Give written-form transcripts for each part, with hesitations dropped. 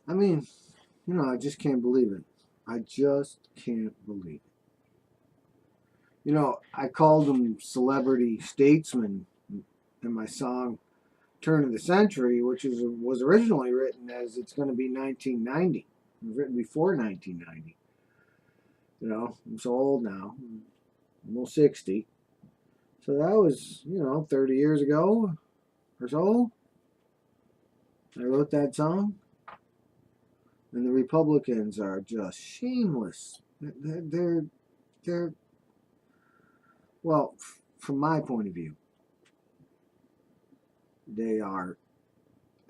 I mean, I just can't believe it. I just can't believe it. I called them celebrity statesmen in my song Turn of the Century, which was originally written as it's going to be 1990. It was written before 1990. I'm so old now, almost 60. So that was, 30 years ago or so. I wrote that song. And the Republicans are just shameless. They're well, from my point of view, they are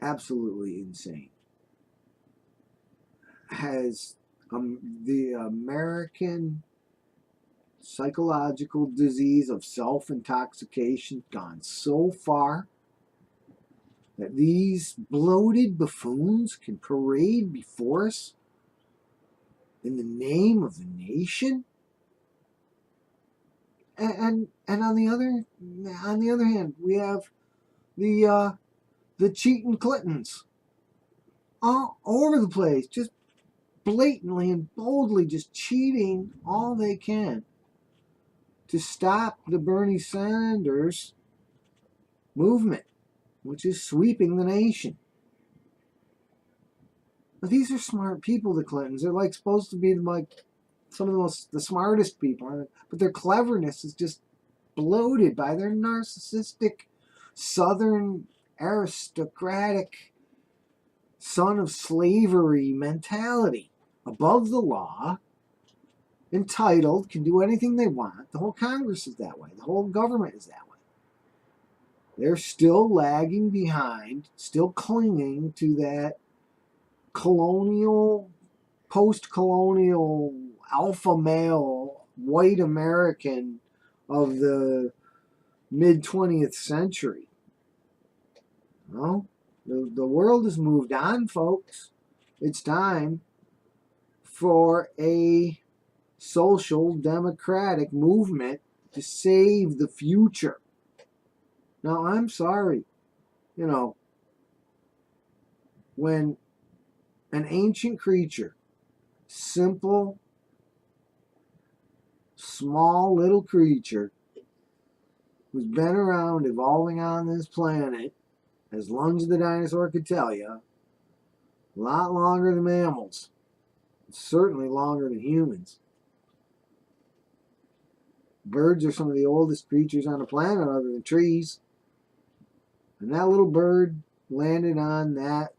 absolutely insane. Has the American psychological disease of self-intoxication gone so far that these bloated buffoons can parade before us in the name of the nation? And on the other hand, we have the cheating Clintons all over the place, just blatantly and boldly just cheating all they can to stop the Bernie Sanders movement, which is sweeping the nation. Now, these are smart people, the Clintons. They're like supposed to be like some of the smartest people, but their cleverness is just bloated by their narcissistic Southern aristocratic son of slavery mentality. Above the law, entitled, can do anything they want. The whole Congress is that way. The whole government is that way. They're still lagging behind, still clinging to that colonial, post-colonial, alpha male, white American of the mid-20th century. No, the world has moved on, folks. It's time for a social democratic movement to save the future. Now, I'm sorry, when an ancient creature, simple, small little creature, who's been around evolving on this planet as long as the dinosaur could tell you, a lot longer than mammals, certainly longer than humans. Birds are some of the oldest creatures on the planet other than trees. And that little bird landed on that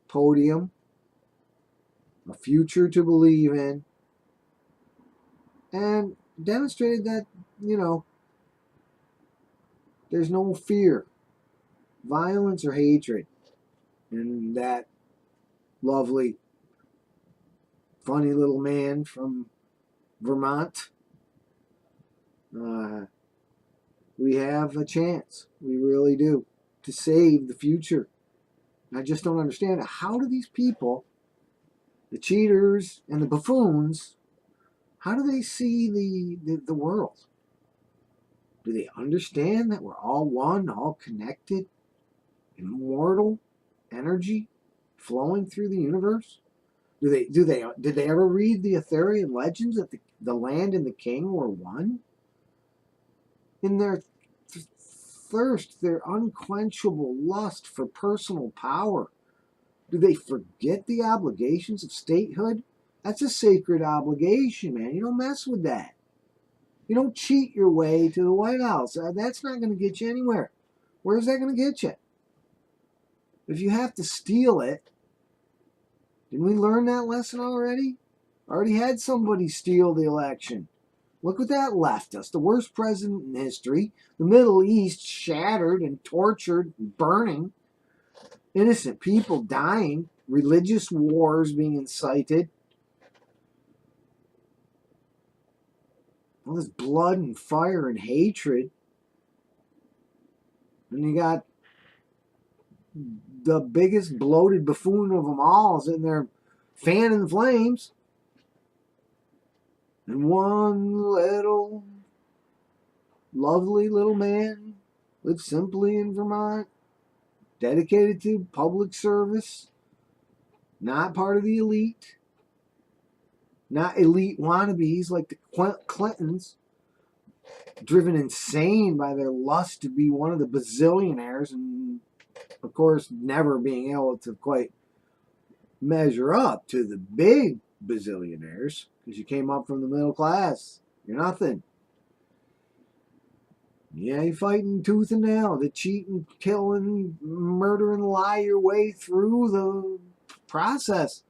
podium, a future to believe in, and demonstrated that, there's no fear, violence, or hatred in that lovely, funny little man from Vermont. We have a chance. We really do. To save the future. I just don't understand it. How do these people, the cheaters and the buffoons, how do they see the world? Do they understand that we're all one, all connected, immortal energy flowing through the universe? Did they ever read the Arthurian legends that the land and the king were one? In their thirst, their unquenchable lust for personal power, do they forget the obligations of statehood? That's a sacred obligation, man. You don't mess with that. You don't cheat your way to the White House. That's not going to get you anywhere. Where's that going to get you? If you have to steal it, didn't we learn that lesson already? Already had somebody steal the election. Look what that left us. The worst president in history. The Middle East shattered and tortured and burning. Innocent people dying. Religious wars being incited. All this blood and fire and hatred. And you got the biggest bloated buffoon of them all sitting there fanning the flames. And one little, lovely little man lives simply in Vermont, dedicated to public service, not part of the elite, not elite wannabes like the Clintons, driven insane by their lust to be one of the bazillionaires and, of course, never being able to quite measure up to the big bazillionaires because you came up from the middle class. You're nothing. Yeah, you're fighting tooth and nail to cheat and kill and murder and lie your way through the process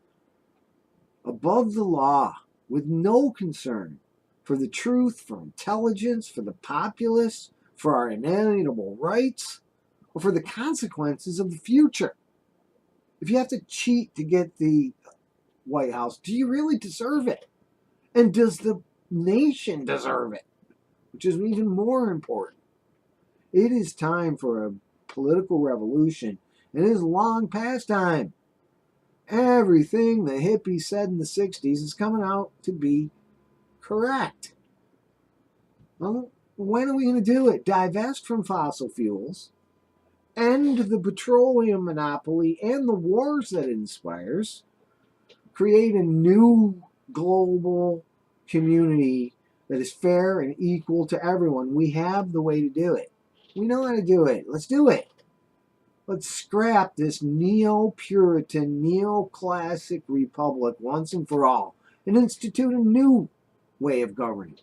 above the law with no concern for the truth, for intelligence, for the populace, for our inalienable rights, or for the consequences of the future. If you have to cheat to get the White House, do you really deserve it? And does the nation deserve it? Which is even more important. It is time for a political revolution, and it is long past time. Everything the hippies said in the 60s is coming out to be correct. Well, when are we going to do it? Divest from fossil fuels, end the petroleum monopoly and the wars that it inspires, create a new global community that is fair and equal to everyone. We have the way to do it. We know how to do it. Let's do it. Let's scrap this neo-Puritan, neo-classic republic once and for all and institute a new way of governing.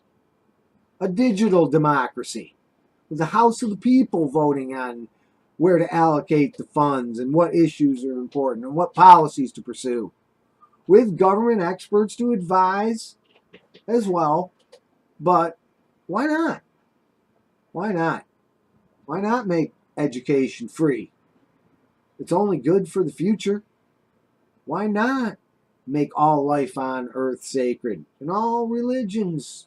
A digital democracy with the House of the People voting on where to allocate the funds and what issues are important and what policies to pursue, with government experts to advise as well. But why not? Why not? Why not make education free? It's only good for the future. Why not make all life on earth sacred and all religions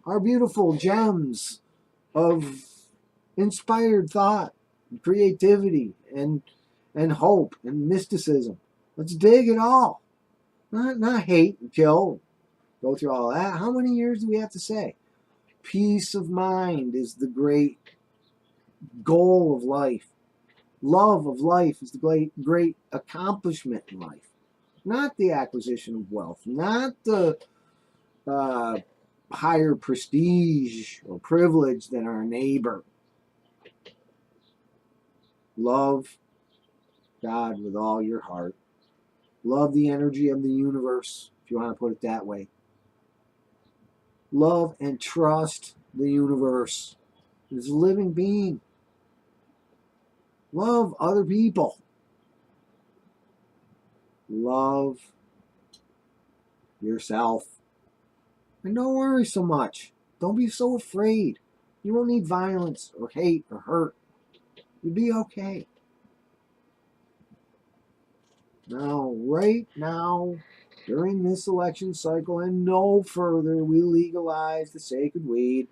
are beautiful gems of inspired thought and creativity and hope and mysticism? Let's dig it all. Not hate and kill. Go through all that. How many years do we have to say? Peace of mind is the great goal of life. Love of life is the great accomplishment in life. Not the acquisition of wealth. Not the higher prestige or privilege than our neighbor. Love God with all your heart. Love the energy of the universe, if you want to put it that way. Love and trust the universe. It's a living being. Love other people. Love yourself. And don't worry so much. Don't be so afraid. You won't need violence or hate or hurt. You'll be okay. Now, right now, during this election cycle and no further, we legalize the sacred weed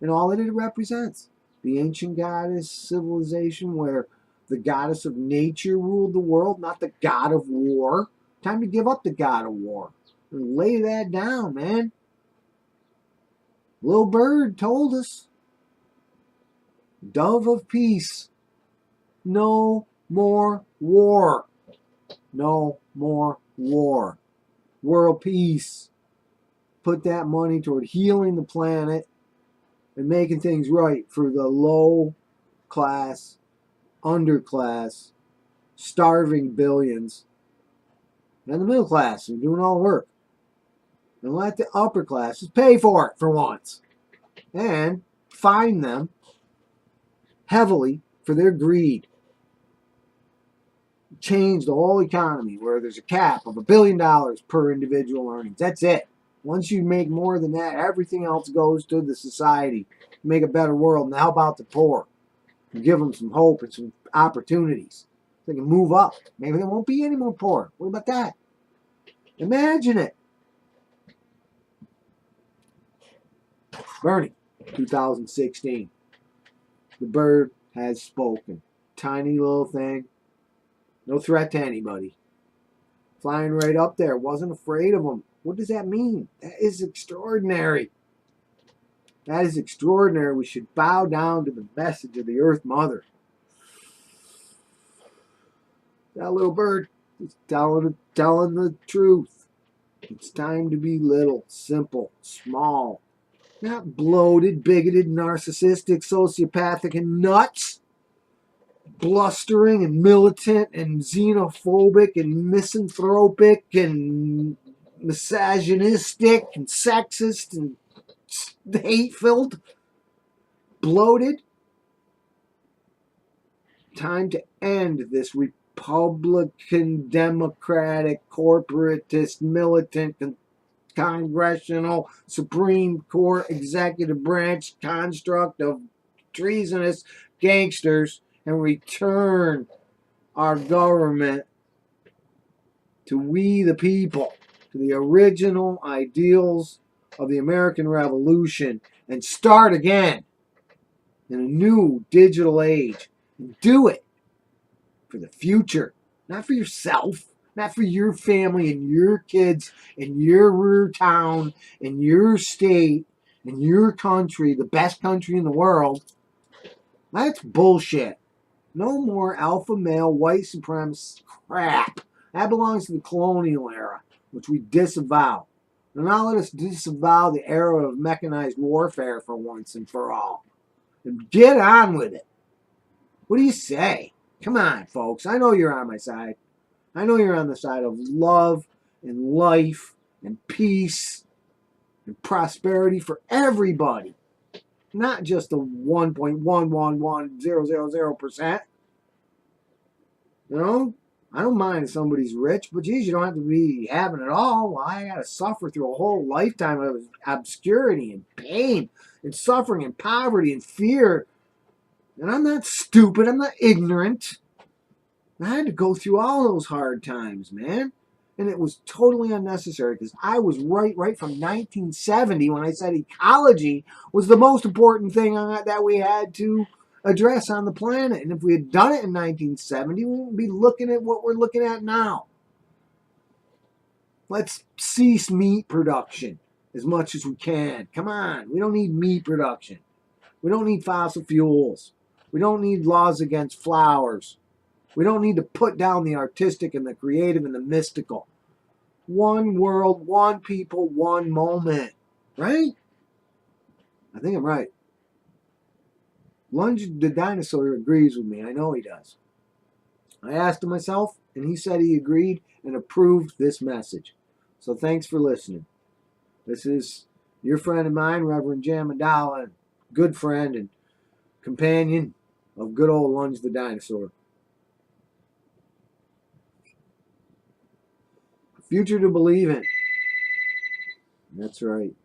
and all that it represents. The ancient goddess civilization where the goddess of nature ruled the world, not the god of war. Time to give up the god of war. And lay that down, man. Little bird told us. Dove of peace. No more war. No more war. World peace. Put that money toward healing the planet and making things right for the low class, underclass, starving billions, and the middle class and doing all the work. And let the upper classes pay for it for once. And fine them heavily for their greed. Change the whole economy where there's a cap of $1 billion per individual earnings. That's it. Once you make more than that, everything else goes to the society to make a better world. And how about the poor? Give them some hope and some opportunities. They can move up. Maybe there won't be any more poor. What about that? Imagine it. Bernie, 2016. The bird has spoken. Tiny little thing. No threat to anybody. Flying right up there. Wasn't afraid of them. What does that mean? That is extraordinary. That is extraordinary. We should bow down to the message of the Earth Mother. That little bird It's telling the truth. It's time to be little, simple, small. Not bloated, bigoted, narcissistic, sociopathic, and nuts. Blustering and militant and xenophobic and misanthropic and misogynistic and sexist and hate-filled. Bloated. Time to end this Republican, Democratic, corporatist, militant, congressional, Supreme Court, executive branch construct of treasonous gangsters and return our government to we the people, to the original ideals of the American Revolution, and start again in a new digital age. And do it for the future, not for yourself, not for your family and your kids and your town and your state and your country, the best country in the world. That's bullshit. No more alpha male white supremacist crap. That belongs to the colonial era, which we disavow. Now let us disavow the era of mechanized warfare for once and for all. And get on with it. What do you say? Come on, folks. I know you're on my side. I know you're on the side of love and life and peace and prosperity for everybody. Not just the 1.111000%. You know? I don't mind if somebody's rich, but geez, you don't have to be having it all. Well, I got to suffer through a whole lifetime of obscurity and pain and suffering and poverty and fear. And I'm not stupid. I'm not ignorant. I had to go through all those hard times, man. And it was totally unnecessary because I was right from 1970 when I said ecology was the most important thing that we had to address on the planet. And if we had done it in 1970, we wouldn't be looking at what we're looking at now. Let's cease meat production as much as we can. Come on. We don't need meat production. We don't need fossil fuels. We don't need laws against flowers. We don't need to put down the artistic and the creative and the mystical. One world, one people, one moment. Right? I think I'm right. Lunge the dinosaur agrees with me. I know he does. I asked him myself, and he said he agreed and approved this message. So thanks for listening. This is your friend of mine, Rev Jam Mandala, good friend and companion of good old Lunge the dinosaur. Future to believe in. That's right.